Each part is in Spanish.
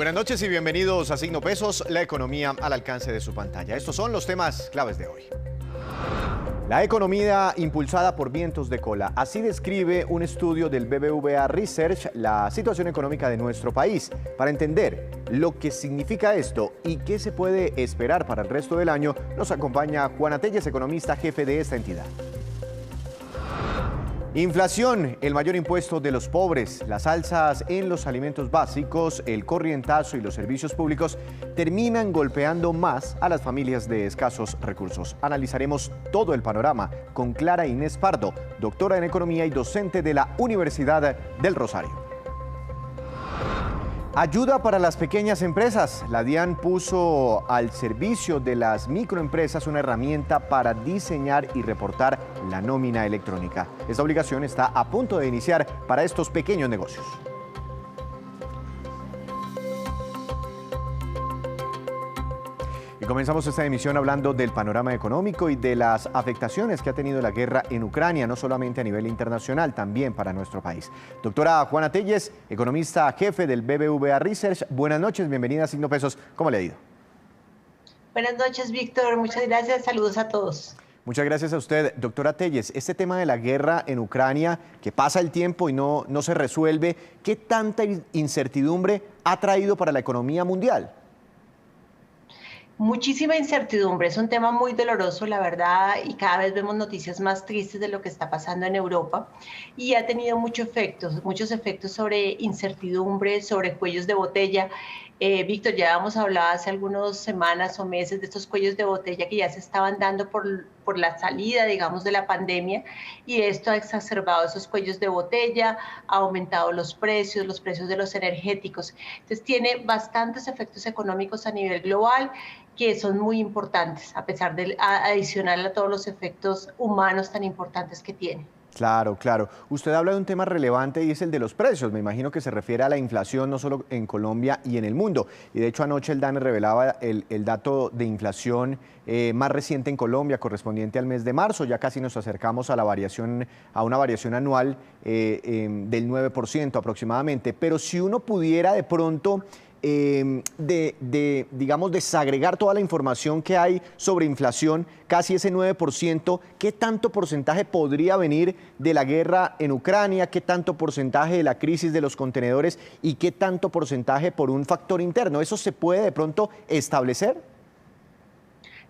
Muy buenas noches y bienvenidos a Signo Pesos, la economía al alcance de su pantalla. Estos son los temas claves de hoy. La economía impulsada por vientos de cola. Así describe un estudio del BBVA Research la situación económica de nuestro país. Para entender lo que significa esto y qué se puede esperar para el resto del año, nos acompaña Juana Telles, economista jefe de esta entidad. Inflación, el mayor impuesto de los pobres, las alzas en los alimentos básicos, el corrientazo y los servicios públicos terminan golpeando más a las familias de escasos recursos. Analizaremos todo el panorama con Clara Inés Pardo, doctora en economía y docente de la Universidad del Rosario. Ayuda para las pequeñas empresas. La DIAN puso al servicio de las microempresas una herramienta para diseñar y reportar la nómina electrónica. Esta obligación está a punto de iniciar para estos pequeños negocios. Y comenzamos esta emisión hablando del panorama económico y de las afectaciones que ha tenido la guerra en Ucrania, no solamente a nivel internacional, también para nuestro país. Doctora Juana Telles, economista jefe del BBVA Research, buenas noches, bienvenida a Signo Pesos. ¿Cómo le ha ido? Buenas noches, Víctor. Muchas gracias. Saludos a todos. Muchas gracias a usted. Doctora Telles, este tema de la guerra en Ucrania, que pasa el tiempo y no se resuelve, ¿qué tanta incertidumbre ha traído para la economía mundial? Muchísima incertidumbre, es un tema muy doloroso, la verdad, y cada vez vemos noticias más tristes de lo que está pasando en Europa y ha tenido muchos efectos sobre incertidumbre, sobre cuellos de botella. Víctor, ya hemos hablado hace algunas semanas o meses de estos cuellos de botella que ya se estaban dando por la salida, digamos, de la pandemia, y esto ha exacerbado esos cuellos de botella, ha aumentado los precios de los energéticos. Entonces tiene bastantes efectos económicos a nivel global que son muy importantes, a pesar de adicional a todos los efectos humanos tan importantes que tiene. Claro, claro. Usted habla de un tema relevante y es el de los precios. Me imagino que se refiere a la inflación no solo en Colombia y en el mundo. Y de hecho anoche el DANE revelaba el dato de inflación más reciente en Colombia, correspondiente al mes de marzo. Ya casi nos acercamos a una variación anual del 9% aproximadamente. Pero si uno pudiera de pronto digamos, desagregar toda la información que hay sobre inflación, casi ese 9%, ¿qué tanto porcentaje podría venir de la guerra en Ucrania? ¿Qué tanto porcentaje de la crisis de los contenedores? ¿Y qué tanto porcentaje por un factor interno? ¿Eso se puede de pronto establecer?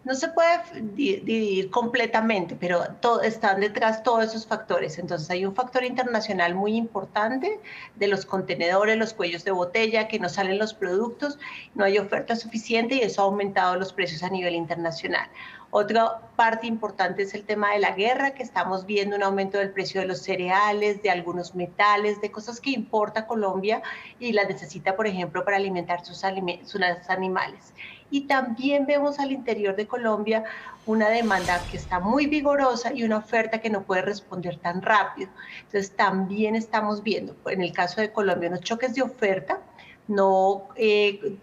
No se puede dividir completamente, pero están detrás todos esos factores. Entonces hay un factor internacional muy importante de los contenedores, los cuellos de botella, que no salen los productos, no hay oferta suficiente y eso ha aumentado los precios a nivel internacional. Otra parte importante es el tema de la guerra, que estamos viendo un aumento del precio de los cereales, de algunos metales, de cosas que importa Colombia y las necesita, por ejemplo, para alimentar sus animales. Y también vemos al interior de Colombia una demanda que está muy vigorosa y una oferta que no puede responder tan rápido. Entonces también estamos viendo, en el caso de Colombia, unos choques de oferta. No,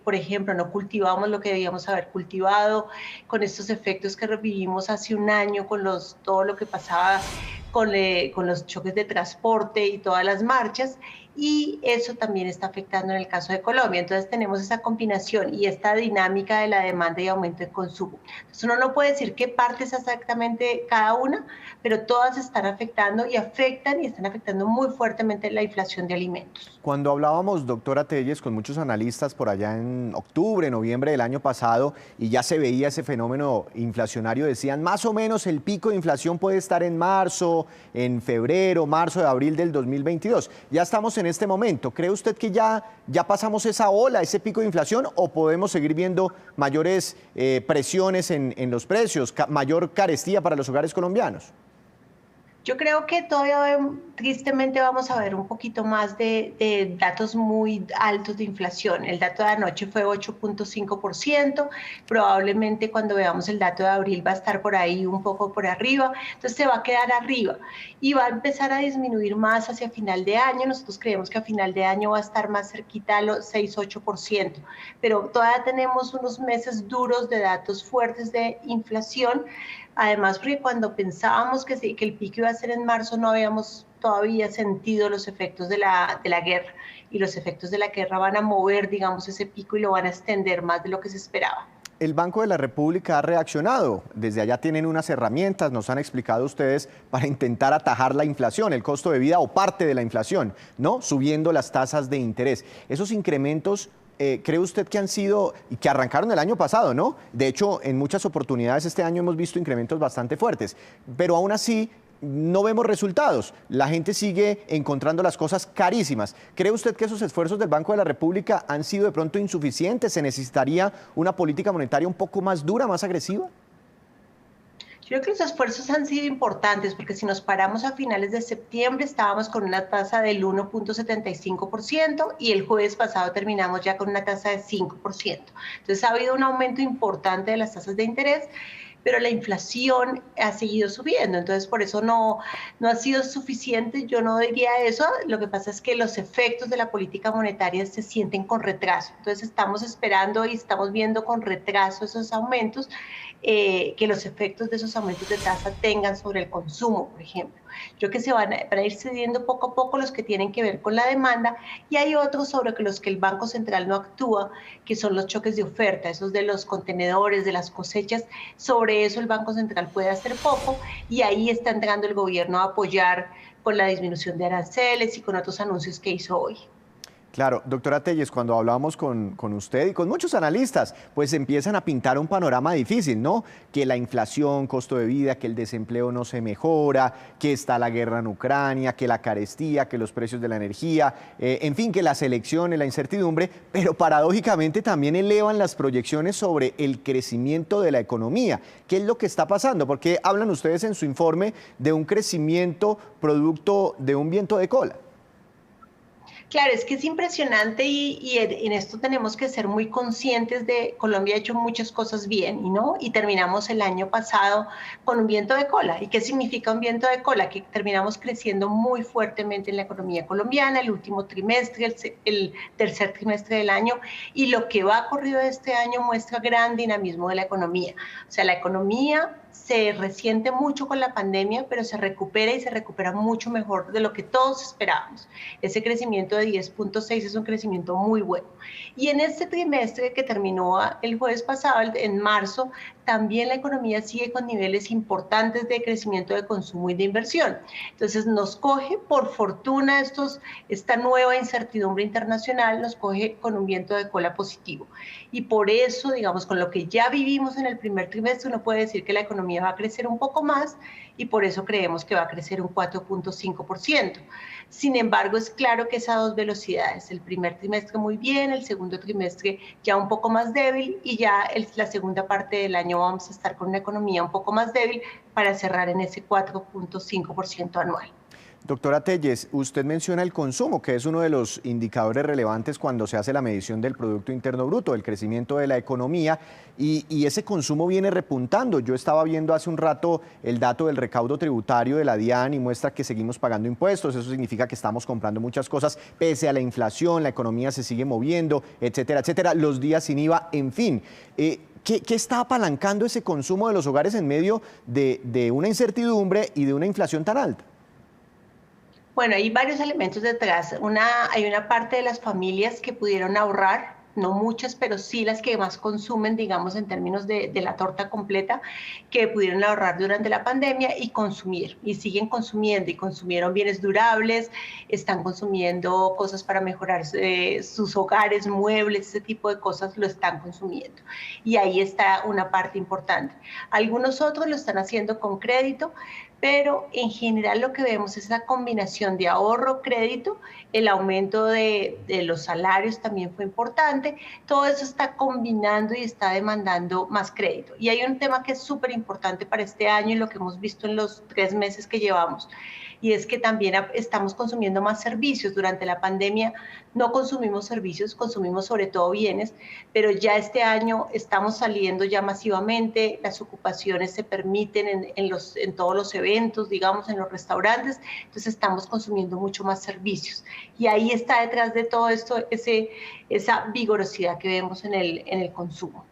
por ejemplo, no cultivamos lo que debíamos haber cultivado, con estos efectos que vivimos hace un año, con todo lo que pasaba con los choques de transporte y todas las marchas, y eso también está afectando en el caso de Colombia. Entonces tenemos esa combinación y esta dinámica de la demanda y aumento de consumo. Entonces uno no puede decir qué partes exactamente cada una, pero todas están afectando y están afectando muy fuertemente la inflación de alimentos. Cuando hablábamos, doctora Telles, con muchos analistas por allá en octubre, noviembre del año pasado, y ya se veía ese fenómeno inflacionario, decían más o menos el pico de inflación puede estar en marzo, en febrero, marzo de abril del 2022. Ya estamos en este momento. ¿Cree usted que ya pasamos esa ola, ese pico de inflación, o podemos seguir viendo mayores presiones en los precios, mayor carestía para los hogares colombianos? Yo creo que todavía tristemente vamos a ver un poquito más de datos muy altos de inflación. El dato de anoche fue 8.5%, probablemente cuando veamos el dato de abril va a estar por ahí un poco por arriba, entonces se va a quedar arriba y va a empezar a disminuir más hacia final de año. Nosotros creemos que a final de año va a estar más cerquita a los 6-8%, pero todavía tenemos unos meses duros de datos fuertes de inflación, Además, porque cuando pensábamos que, sí, que el pico iba a ser en marzo, no habíamos todavía sentido los efectos de la guerra, y los efectos de la guerra van a mover, digamos, ese pico y lo van a extender más de lo que se esperaba. El Banco de la República ha reaccionado. Desde allá tienen unas herramientas, nos han explicado ustedes, para intentar atajar la inflación, el costo de vida o parte de la inflación, ¿no? Subiendo las tasas de interés. Esos incrementos, ¿cree usted que han sido y que arrancaron el año pasado, ¿no? De hecho, en muchas oportunidades este año hemos visto incrementos bastante fuertes, pero aún así no vemos resultados. La gente sigue encontrando las cosas carísimas. ¿Cree usted que esos esfuerzos del Banco de la República han sido de pronto insuficientes? ¿Se necesitaría una política monetaria un poco más dura, más agresiva? Yo creo que los esfuerzos han sido importantes porque si nos paramos a finales de septiembre estábamos con una tasa del 1.75% y el jueves pasado terminamos ya con una tasa de 5%. Entonces ha habido un aumento importante de las tasas de interés, pero la inflación ha seguido subiendo, entonces por eso no ha sido suficiente, yo no diría eso. Lo que pasa es que los efectos de la política monetaria se sienten con retraso, entonces estamos esperando y estamos viendo con retraso esos aumentos, que los efectos de esos aumentos de tasa tengan sobre el consumo, por ejemplo. Yo creo que se van a ir cediendo poco a poco los que tienen que ver con la demanda, y hay otros sobre los que el Banco Central no actúa, que son los choques de oferta, esos de los contenedores, de las cosechas. Sobre eso el Banco Central puede hacer poco, y ahí está entrando el gobierno a apoyar con la disminución de aranceles y con otros anuncios que hizo hoy. Claro, doctora Telles, cuando hablábamos con usted y con muchos analistas, pues empiezan a pintar un panorama difícil, ¿no? Que la inflación, costo de vida, que el desempleo no se mejora, que está la guerra en Ucrania, que la carestía, que los precios de la energía, en fin, que las elecciones, la incertidumbre, pero paradójicamente también elevan las proyecciones sobre el crecimiento de la economía. ¿Qué es lo que está pasando? Porque hablan ustedes en su informe de un crecimiento producto de un viento de cola. Claro, es que es impresionante y en esto tenemos que ser muy conscientes de Colombia ha hecho muchas cosas bien, ¿no? Y terminamos el año pasado con un viento de cola. ¿Y qué significa un viento de cola? Que terminamos creciendo muy fuertemente en la economía colombiana el último trimestre, el tercer trimestre del año, y lo que va corrido este año muestra gran dinamismo de la economía. O sea, la economía se resiente mucho con la pandemia, pero se recupera y se recupera mucho mejor de lo que todos esperábamos. Ese crecimiento de 10.6 es un crecimiento muy bueno. Y en este trimestre que terminó el jueves pasado, en marzo, también la economía sigue con niveles importantes de crecimiento de consumo y de inversión. Entonces nos coge, por fortuna, esta nueva incertidumbre internacional nos coge con un viento de cola positivo. Y por eso, digamos, con lo que ya vivimos en el primer trimestre, uno puede decir que la economía va a crecer un poco más, y por eso creemos que va a crecer un 4.5%. Sin embargo, es claro que esas dos velocidades, el primer trimestre muy bien, el segundo trimestre ya un poco más débil, y ya la segunda parte del año vamos a estar con una economía un poco más débil para cerrar en ese 4.5% anual. Doctora Telles, usted menciona el consumo, que es uno de los indicadores relevantes cuando se hace la medición del Producto Interno Bruto, el crecimiento de la economía, y ese consumo viene repuntando. Yo estaba viendo hace un rato el dato del recaudo tributario de la DIAN y muestra que seguimos pagando impuestos. Eso significa que estamos comprando muchas cosas pese a la inflación, la economía se sigue moviendo, etcétera, etcétera, los días sin IVA, en fin. ¿Qué está apalancando ese consumo de los hogares en medio de una incertidumbre y de una inflación tan alta? Bueno, hay varios elementos detrás. Hay una parte de las familias que pudieron ahorrar, no muchas, pero sí las que más consumen, digamos, en términos de la torta completa, que pudieron ahorrar durante la pandemia y consumir, y siguen consumiendo, y consumieron bienes durables, están consumiendo cosas para mejorar sus hogares, muebles, ese tipo de cosas lo están consumiendo. Y ahí está una parte importante. Algunos otros lo están haciendo con crédito, pero en general lo que vemos es la combinación de ahorro, crédito, el aumento de los salarios también fue importante, todo eso está combinando y está demandando más crédito. Y hay un tema que es súper importante para este año y lo que hemos visto en los 3 meses que llevamos, y es que también estamos consumiendo más servicios. Durante la pandemia no consumimos servicios, consumimos sobre todo bienes, pero ya este año estamos saliendo ya masivamente, las ocupaciones se permiten en todos los eventos, digamos, en los restaurantes, entonces estamos consumiendo mucho más servicios. Y ahí está detrás de todo esto esa vigorosidad que vemos en el consumo.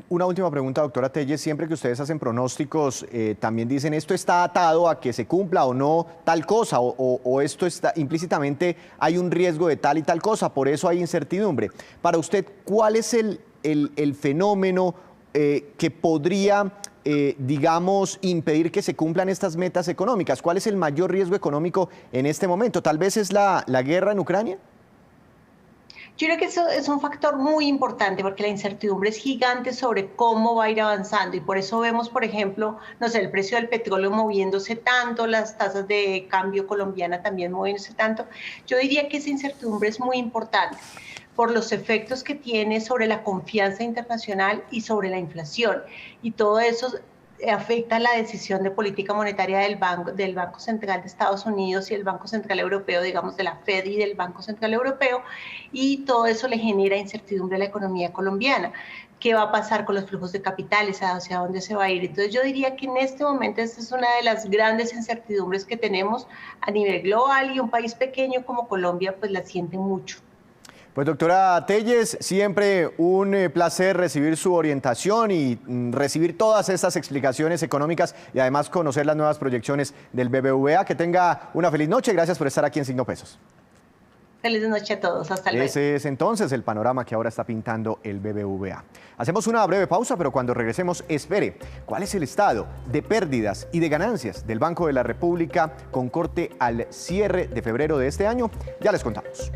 Una última pregunta, doctora Telles. Siempre que ustedes hacen pronósticos, también dicen esto está atado a que se cumpla o no tal cosa, o esto está implícitamente hay un riesgo de tal y tal cosa, por eso hay incertidumbre. Para usted, ¿cuál es el fenómeno que podría, digamos, impedir que se cumplan estas metas económicas? ¿Cuál es el mayor riesgo económico en este momento? ¿Tal vez es la guerra en Ucrania? Yo creo que eso es un factor muy importante porque la incertidumbre es gigante sobre cómo va a ir avanzando y por eso vemos, por ejemplo, no sé, el precio del petróleo moviéndose tanto, las tasas de cambio colombiana también moviéndose tanto. Yo diría que esa incertidumbre es muy importante por los efectos que tiene sobre la confianza internacional y sobre la inflación. Y todo eso afecta la decisión de política monetaria del Banco Central de Estados Unidos y el Banco Central Europeo, digamos, de la Fed y del Banco Central Europeo, y todo eso le genera incertidumbre a la economía colombiana. ¿Qué va a pasar con los flujos de capitales? ¿Hacia dónde se va a ir? Entonces yo diría que en este momento esta es una de las grandes incertidumbres que tenemos a nivel global y un país pequeño como Colombia pues la siente mucho. Pues doctora Telles, siempre un placer recibir su orientación y recibir todas estas explicaciones económicas y además conocer las nuevas proyecciones del BBVA. Que tenga una feliz noche. Gracias por estar aquí en Signo Pesos. Feliz noche a todos. Hasta luego. Ese es entonces el panorama que ahora está pintando el BBVA. Hacemos una breve pausa, pero cuando regresemos, espere. ¿Cuál es el estado de pérdidas y de ganancias del Banco de la República con corte al cierre de febrero de este año? Ya les contamos.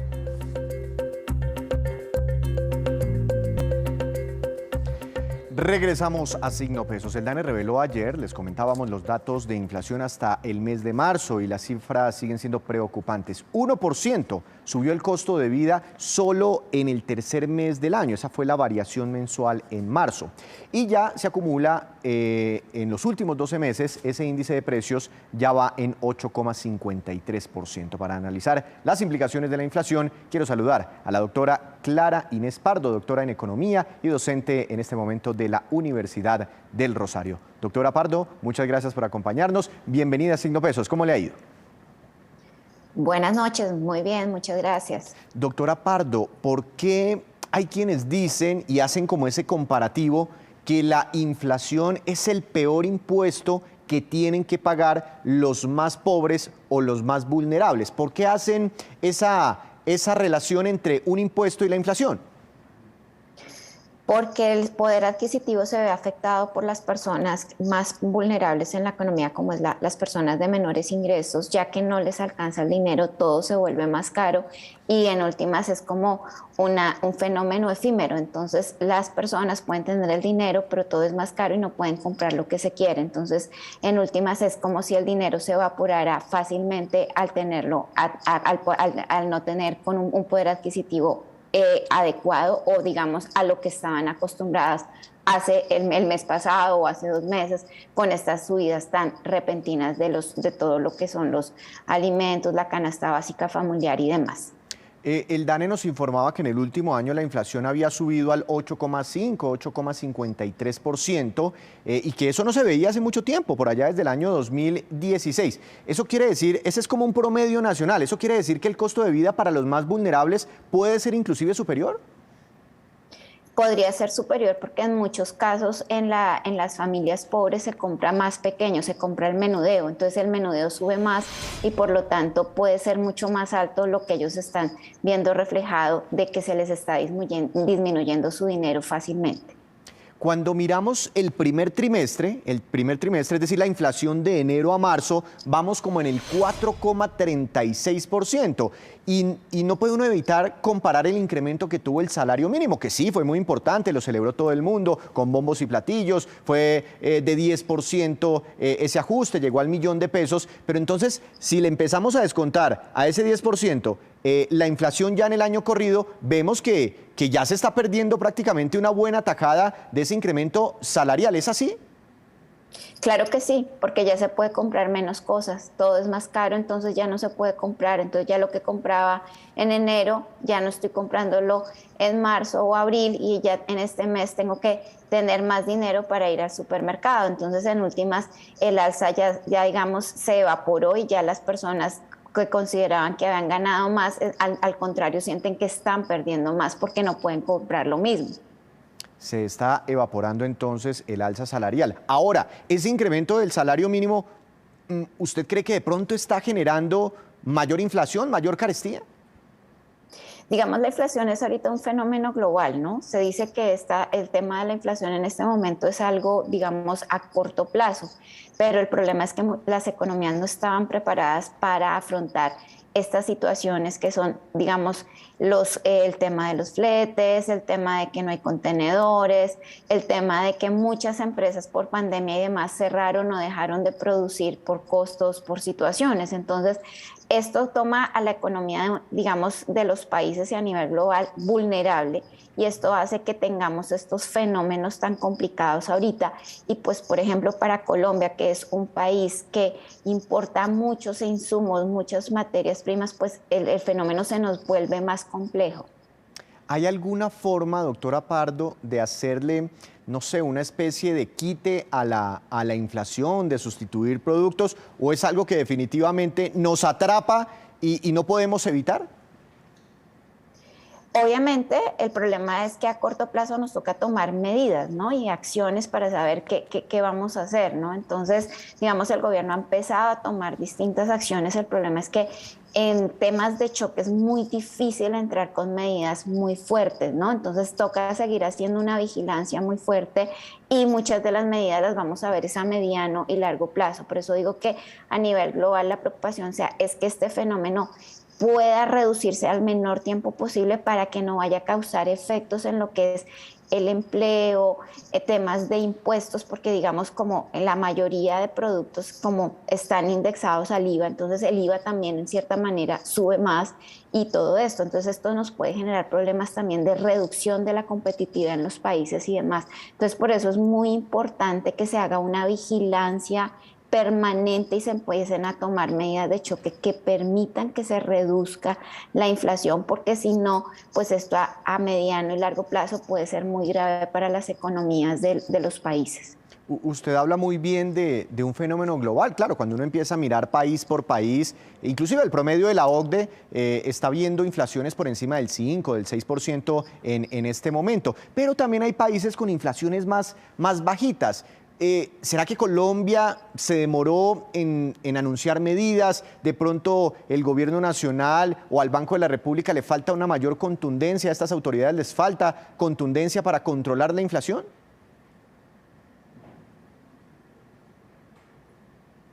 Regresamos a Signo Pesos. El DANE reveló ayer, les comentábamos los datos de inflación hasta el mes de marzo y las cifras siguen siendo preocupantes. 1% subió el costo de vida solo en el tercer mes del año. Esa fue la variación mensual en marzo. Y ya se acumula en los últimos 12 meses, ese índice de precios ya va en 8,53%. Para analizar las implicaciones de la inflación, quiero saludar a la doctora Clara Inés Pardo, doctora en Economía y docente en este momento de la Universidad del Rosario. Doctora Pardo, muchas gracias por acompañarnos. Bienvenida a Signo Pesos. ¿Cómo le ha ido? Buenas noches, muy bien, muchas gracias. Doctora Pardo, ¿por qué hay quienes dicen y hacen como ese comparativo que la inflación es el peor impuesto que tienen que pagar los más pobres o los más vulnerables? ¿Por qué hacen esa relación entre un impuesto y la inflación? Porque el poder adquisitivo se ve afectado por las personas más vulnerables en la economía, como es las personas de menores ingresos, ya que no les alcanza el dinero, todo se vuelve más caro y en últimas es como un fenómeno efímero. Entonces las personas pueden tener el dinero, pero todo es más caro y no pueden comprar lo que se quiere. Entonces en últimas es como si el dinero se evaporara fácilmente al tenerlo, al no tener con un poder adquisitivo adecuado o digamos a lo que estaban acostumbradas hace el mes pasado o hace 2 meses con estas subidas tan repentinas de todo lo que son los alimentos, la canasta básica familiar y demás. El DANE nos informaba que en el último año la inflación había subido al 8,5, 8,53%, y que eso no se veía hace mucho tiempo, por allá desde el año 2016. Eso quiere decir, ese es como un promedio nacional, ¿eso quiere decir que el costo de vida para los más vulnerables puede ser inclusive superior? Podría ser superior porque en muchos casos en las familias pobres se compra más pequeño, se compra el menudeo, entonces el menudeo sube más y por lo tanto puede ser mucho más alto lo que ellos están viendo reflejado de que se les está disminuyendo su dinero fácilmente. Cuando miramos el primer trimestre, es decir, la inflación de enero a marzo, vamos como en el 4,36%. Y no puede uno evitar comparar el incremento que tuvo el salario mínimo, que sí, fue muy importante, lo celebró todo el mundo, con bombos y platillos, fue de 10% ese ajuste, llegó al $1.000.000, pero entonces, si le empezamos a descontar a ese 10%, la inflación ya en el año corrido, vemos que ya se está perdiendo prácticamente una buena tajada de ese incremento salarial. ¿Es así? Claro que sí, porque ya se puede comprar menos cosas, todo es más caro, entonces ya no se puede comprar, entonces ya lo que compraba en enero, ya no estoy comprándolo en marzo o abril y ya en este mes tengo que tener más dinero para ir al supermercado. Entonces en últimas el alza ya digamos se evaporó y ya las personas que consideraban que habían ganado más, al contrario sienten que están perdiendo más porque no pueden comprar lo mismo. se está evaporando entonces el alza salarial. Ahora, ese incremento del salario mínimo, ¿usted cree que de pronto está generando mayor inflación, mayor carestía? Digamos, la inflación es ahorita un fenómeno global, ¿no? Se dice que el tema de la inflación en este momento es algo, digamos, a corto plazo, pero el problema es que las economías no estaban preparadas para afrontar estas situaciones que son, digamos, el tema de los fletes, el tema de que no hay contenedores, el tema de que muchas empresas por pandemia y demás cerraron o dejaron de producir por costos, por situaciones. Entonces, esto toma a la economía, digamos, de los países y a nivel global vulnerable, y esto hace que tengamos estos fenómenos tan complicados ahorita. Y pues, por ejemplo, para Colombia, que es un país que importa muchos insumos, muchas materias primas, pues el fenómeno se nos vuelve más complejo. ¿Hay alguna forma, doctora Pardo, de hacerle, no sé, una especie de quite a la inflación, de sustituir productos, o es algo que definitivamente nos atrapa y no podemos evitar? Obviamente, el problema es que a corto plazo nos toca tomar medidas, ¿no? Y acciones para saber qué vamos a hacer, ¿no? Entonces, digamos, el gobierno ha empezado a tomar distintas acciones. El problema es que en temas de choque es muy difícil entrar con medidas muy fuertes, ¿no? Entonces, toca seguir haciendo una vigilancia muy fuerte, y muchas de las medidas las vamos a ver es a mediano y largo plazo. Por eso digo que a nivel global la preocupación es que este fenómeno pueda reducirse al menor tiempo posible para que no vaya a causar efectos en lo que es el empleo, temas de impuestos, porque digamos, como en la mayoría de productos como están indexados al IVA, entonces el IVA también en cierta manera sube más, y todo esto. Entonces esto nos puede generar problemas también de reducción de la competitividad en los países y demás. Entonces por eso es muy importante que se haga una vigilancia permanente y se empiecen a tomar medidas de choque que permitan que se reduzca la inflación, porque si no, pues esto a mediano y largo plazo puede ser muy grave para las economías de los países. Usted habla muy bien de un fenómeno global. Claro, cuando uno empieza a mirar país por país, inclusive el promedio de la OCDE está viendo inflaciones por encima del 5, del 6% en este momento. Pero también hay países con inflaciones más bajitas. ¿Será que Colombia se demoró en anunciar medidas? ¿De pronto el gobierno nacional o al Banco de la República le falta una mayor contundencia? ¿A estas autoridades les falta contundencia para controlar la inflación?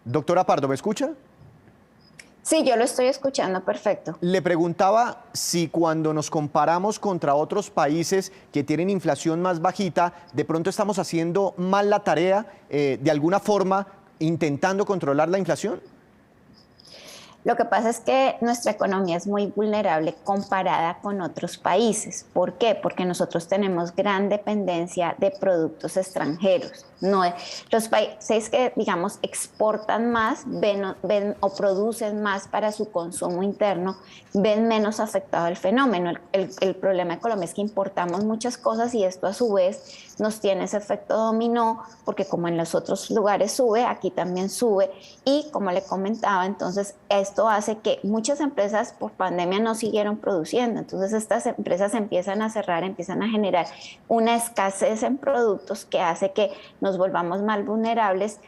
Doctora Pardo, ¿me escucha? Sí, yo lo estoy escuchando perfecto. Le preguntaba si cuando nos comparamos contra otros países que tienen inflación más bajita, de pronto estamos haciendo mal la tarea, de alguna forma, intentando controlar la inflación. Lo que pasa es que nuestra economía es muy vulnerable comparada con otros países. ¿Por qué? Porque nosotros tenemos gran dependencia de productos extranjeros. No, los países que, digamos, exportan más, ven o producen más para su consumo interno, ven menos afectado el fenómeno. El problema de Colombia es que importamos muchas cosas, y esto a su vez nos tiene ese efecto dominó, porque como en los otros lugares sube, aquí también sube. Y como le comentaba, entonces esto hace que muchas empresas por pandemia no siguieron produciendo. Entonces estas empresas empiezan a cerrar, empiezan a generar una escasez en productos que hace que nos volvamos más vulnerables.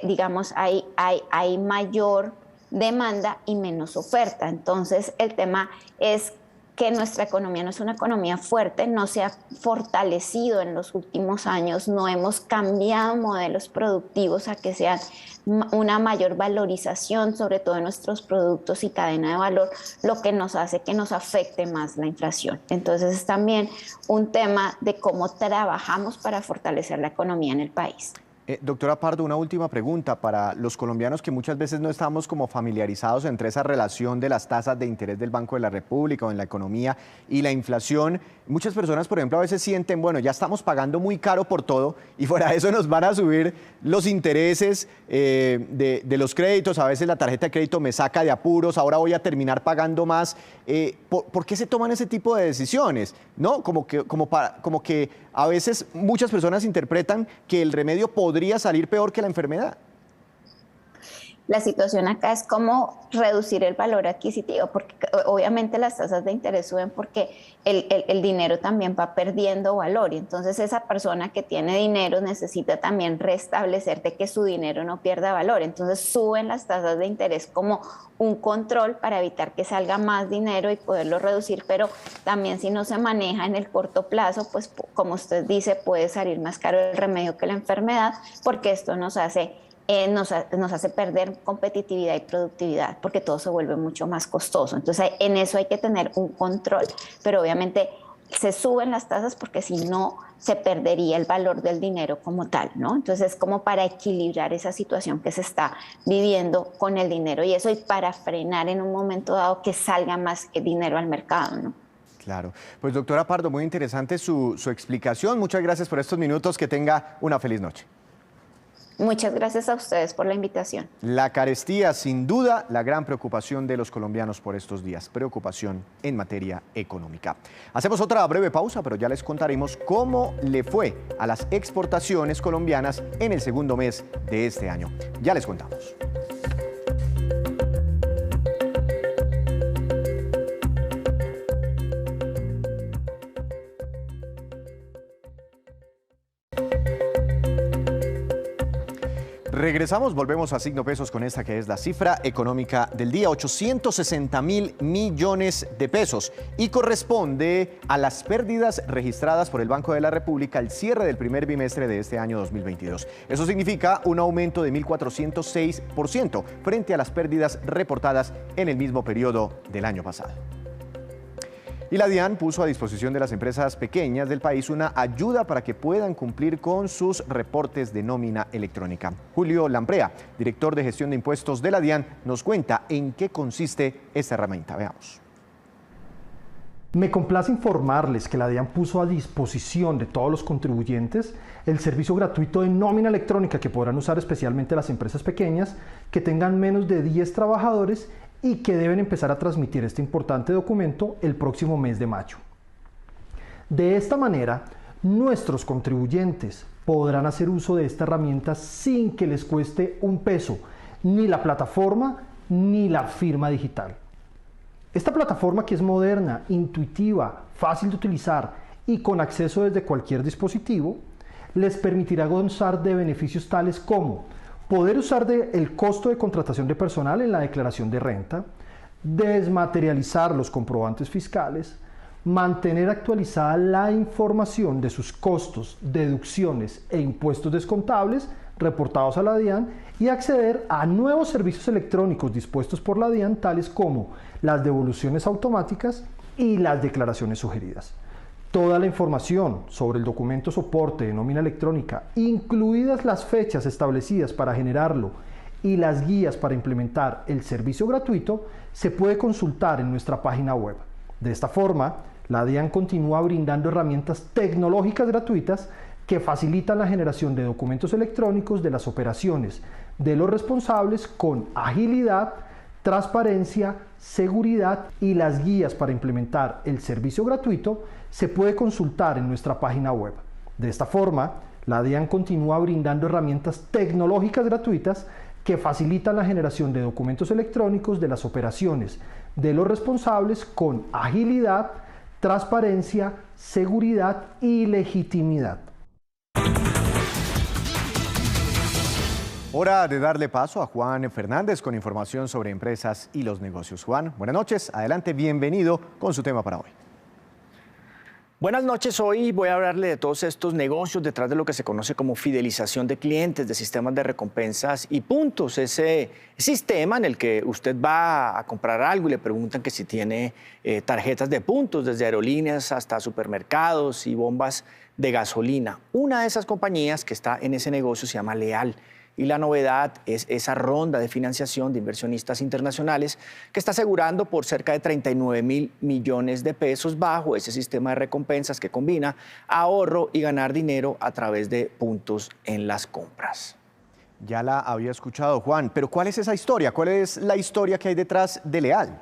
Digamos, hay mayor demanda y menos oferta. Entonces el tema es que nuestra economía no es una economía fuerte, no se ha fortalecido en los últimos años, no hemos cambiado modelos productivos a que sean una mayor valorización, sobre todo de nuestros productos y cadena de valor, lo que nos hace que nos afecte más la inflación. Entonces es también un tema de cómo trabajamos para fortalecer la economía en el país. Doctora Pardo, una última pregunta para los colombianos que muchas veces no estamos como familiarizados entre esa relación de las tasas de interés del Banco de la República o en la economía y la inflación. Muchas personas, por ejemplo, a veces sienten, bueno, ya estamos pagando muy caro por todo y fuera de eso nos van a subir los intereses de los créditos. A veces la tarjeta de crédito me saca de apuros, ahora voy a terminar pagando más. ¿Por qué se toman ese tipo de decisiones? ¿No? Como que a veces muchas personas interpretan que el remedio podría salir peor que la enfermedad. La situación acá es cómo reducir el valor adquisitivo, porque obviamente las tasas de interés suben porque el dinero también va perdiendo valor y entonces esa persona que tiene dinero necesita también restablecer de que su dinero no pierda valor. Entonces suben las tasas de interés como un control para evitar que salga más dinero y poderlo reducir, pero también si no se maneja en el corto plazo, pues como usted dice, puede salir más caro el remedio que la enfermedad, porque esto nos hace perder competitividad y productividad porque todo se vuelve mucho más costoso. Entonces en eso hay que tener un control, pero obviamente se suben las tasas porque si no se perdería el valor del dinero como tal, ¿no? Entonces es como para equilibrar esa situación que se está viviendo con el dinero y eso y para frenar en un momento dado que salga más dinero al mercado, ¿no? Claro. Pues doctora Pardo, muy interesante su explicación. Muchas gracias por estos minutos. Que tenga una feliz noche. Muchas gracias a ustedes por la invitación. La carestía, sin duda, la gran preocupación de los colombianos por estos días. Preocupación en materia económica. Hacemos otra breve pausa, pero ya les contaremos cómo le fue a las exportaciones colombianas en el segundo mes de este año. Ya les contamos. Regresamos, volvemos a Signo Pesos con esta que es la cifra económica del día, 860.000 millones de pesos y corresponde a las pérdidas registradas por el Banco de la República al cierre del primer bimestre de este año 2022. Eso significa un aumento de 1.406% frente a las pérdidas reportadas en el mismo periodo del año pasado. Y la DIAN puso a disposición de las empresas pequeñas del país una ayuda para que puedan cumplir con sus reportes de nómina electrónica. Julio Lamprea, director de gestión de impuestos de la DIAN, nos cuenta en qué consiste esta herramienta. Veamos. Me complace informarles que la DIAN puso a disposición de todos los contribuyentes el servicio gratuito de nómina electrónica que podrán usar especialmente las empresas pequeñas que tengan menos de 10 trabajadores y que deben empezar a transmitir este importante documento el próximo mes de mayo. De esta manera, nuestros contribuyentes podrán hacer uso de esta herramienta sin que les cueste un peso, ni la plataforma ni la firma digital. Esta plataforma, que es moderna, intuitiva, fácil de utilizar y con acceso desde cualquier dispositivo, les permitirá gozar de beneficios tales como poder usar el costo de contratación de personal en la declaración de renta, desmaterializar los comprobantes fiscales, mantener actualizada la información de sus costos, deducciones e impuestos descontables reportados a la DIAN y acceder a nuevos servicios electrónicos dispuestos por la DIAN, tales como las devoluciones automáticas y las declaraciones sugeridas. Toda la información sobre el documento soporte de nómina electrónica, incluidas las fechas establecidas para generarlo y las guías para implementar el servicio gratuito, se puede consultar en nuestra página web. De esta forma, la DIAN continúa brindando herramientas tecnológicas gratuitas que facilitan la generación de documentos electrónicos de las operaciones de los responsables con agilidad, transparencia, seguridad, y las guías para implementar el servicio gratuito se puede consultar en nuestra página web. De esta forma, la DIAN continúa brindando herramientas tecnológicas gratuitas que facilitan la generación de documentos electrónicos de las operaciones de los responsables con agilidad, transparencia, seguridad y legitimidad. Hora de darle paso a Juan Fernández con información sobre empresas y los negocios. Juan, buenas noches, adelante, bienvenido con su tema para hoy. Buenas noches, hoy voy a hablarle de todos estos negocios detrás de lo que se conoce como fidelización de clientes, de sistemas de recompensas y puntos. Ese sistema en el que usted va a comprar algo y le preguntan que si tiene tarjetas de puntos, desde aerolíneas hasta supermercados y bombas de gasolina. Una de esas compañías que está en ese negocio se llama Leal. Y la novedad es esa ronda de financiación de inversionistas internacionales que está asegurando por cerca de 39.000 millones de pesos bajo ese sistema de recompensas que combina ahorro y ganar dinero a través de puntos en las compras. Ya la había escuchado, Juan, pero ¿cuál es esa historia? ¿Cuál es la historia que hay detrás de Leal?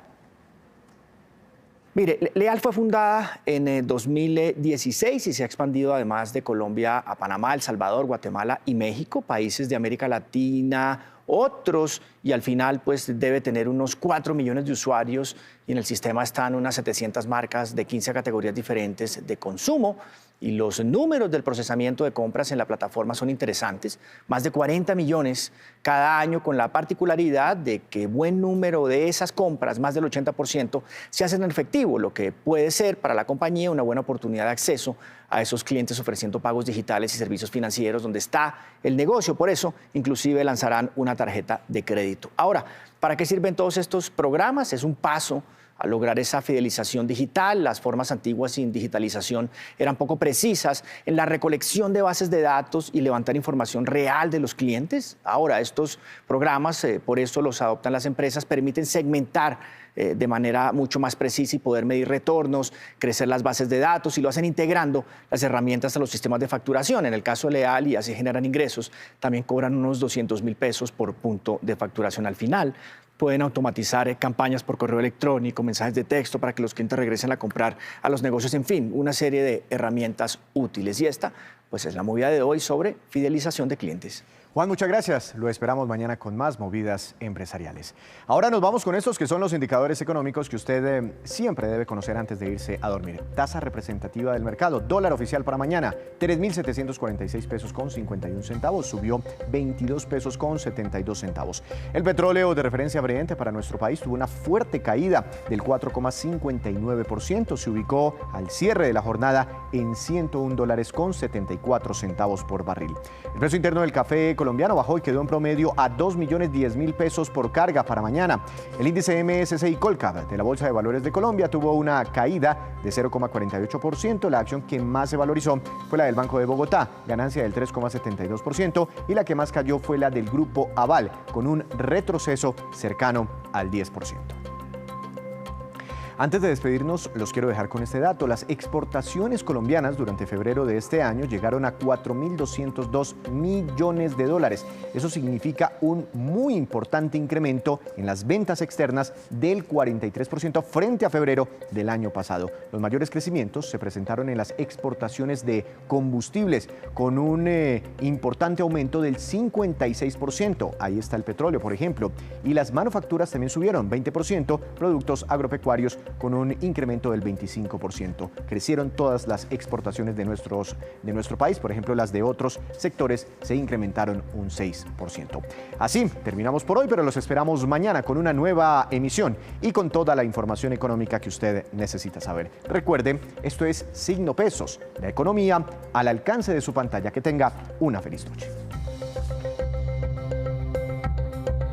Mire, Leal fue fundada en 2016 y se ha expandido además de Colombia a Panamá, El Salvador, Guatemala y México, países de América Latina, otros, y al final pues debe tener unos 4 millones de usuarios y en el sistema están unas 700 marcas de 15 categorías diferentes de consumo. Y los números del procesamiento de compras en la plataforma son interesantes, más de 40 millones cada año, con la particularidad de que buen número de esas compras, más del 80%, se hacen en efectivo, lo que puede ser para la compañía una buena oportunidad de acceso a esos clientes ofreciendo pagos digitales y servicios financieros donde está el negocio. Por eso, inclusive lanzarán una tarjeta de crédito. Ahora, ¿para qué sirven todos estos programas? Es un paso a lograr esa fidelización digital. Las formas antiguas sin digitalización eran poco precisas en la recolección de bases de datos y levantar información real de los clientes. Ahora, estos programas, por eso los adoptan las empresas, permiten segmentar de manera mucho más precisa y poder medir retornos, crecer las bases de datos, y lo hacen integrando las herramientas a los sistemas de facturación. En el caso de Leal, y así generan ingresos, también cobran unos 200.000 pesos por punto de facturación al final. Pueden automatizar campañas por correo electrónico, mensajes de texto para que los clientes regresen a comprar a los negocios, en fin, una serie de herramientas útiles. Y esta, pues, es la movida de hoy sobre fidelización de clientes. Juan, muchas gracias. Lo esperamos mañana con más movidas empresariales. Ahora nos vamos con estos que son los indicadores económicos que usted siempre debe conocer antes de irse a dormir. Tasa representativa del mercado. Dólar oficial para mañana, 3.746 pesos con 51 centavos. Subió 22 pesos con 72 centavos. El petróleo de referencia Brent para nuestro país tuvo una fuerte caída del 4,59%. Se ubicó al cierre de la jornada en $101 con 74 centavos por barril. El precio interno del café colombiano bajó y quedó en promedio a 2.010.000 pesos por carga para mañana. El índice MSCI Colcap de la Bolsa de Valores de Colombia tuvo una caída de 0,48%. La acción que más se valorizó fue la del Banco de Bogotá, ganancia del 3,72%, y la que más cayó fue la del Grupo Aval, con un retroceso cercano al 10%. Antes de despedirnos, los quiero dejar con este dato. Las exportaciones colombianas durante febrero de este año llegaron a 4.202 millones de dólares. Eso significa un muy importante incremento en las ventas externas del 43% frente a febrero del año pasado. Los mayores crecimientos se presentaron en las exportaciones de combustibles, con un importante aumento del 56%. Ahí está el petróleo, por ejemplo. Y las manufacturas también subieron 20%, productos agropecuarios con un incremento del 25%. Crecieron todas las exportaciones de nuestro país, por ejemplo, las de otros sectores se incrementaron un 6%. Así terminamos por hoy, pero los esperamos mañana con una nueva emisión y con toda la información económica que usted necesita saber. Recuerde, esto es Signo Pesos, la economía al alcance de su pantalla. Que tenga una feliz noche.